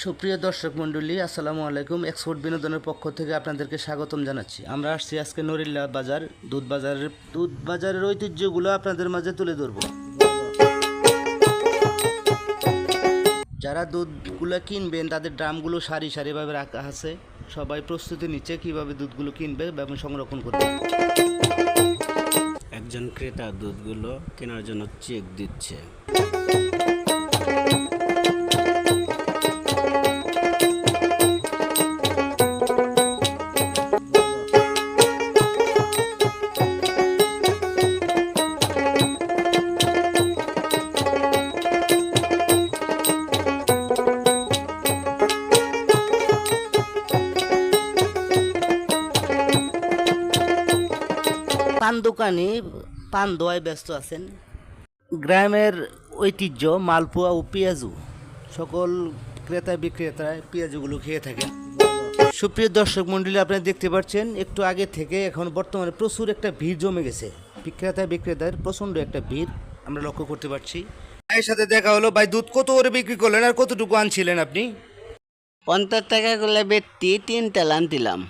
সুপ্রিয় দর্শক মণ্ডলী, আসসালামু আলাইকুম। এক্সপোর্ট বিনোদনের পক্ষ থেকে আপনাদেরকে স্বাগতম জানাচ্ছি। আমরা আসছি আজকে নড়িল্লা বাজার, দুধ বাজারের ঐতিহ্যগুলো আপনাদের মাঝে তুলে ধরব। যারা দুধগুলো কিনবেন তাদের ড্রামগুলো সারি সারিভাবে রাখা আছে। সবাই প্রস্তুতি নিচ্ছে কীভাবে দুধগুলো কিনবে এবং সংরক্ষণ করবে। একজন ক্রেতা দুধগুলো কেনার জন্য চেক দিচ্ছে। পান দোকানি পান দোয়ায় ব্যস্ত আছেন। গ্রামের ঐতিহ্য মালপোয়া ও পেঁয়াজু, সকল ক্রেতা বিক্রেতারা পেঁয়াজুগুলো খেয়ে থাকেন। সুপ্রিয় দর্শক মণ্ডলী, আপনারা দেখতে পাচ্ছেন একটু আগে থেকে এখন বর্তমানে প্রচুর একটা ভিড় জমে গেছে। বিক্রেতার প্রচণ্ড একটা ভিড় আমরা লক্ষ্য করতে পারছি। ভাইয়ের সাথে দেখা হলো। ভাই, দুধ কত করে বিক্রি করলেন আর কতটুকু আনছিলেন আপনি? 50 টাকা করে বেচতি 3 তেল আনতিলাম।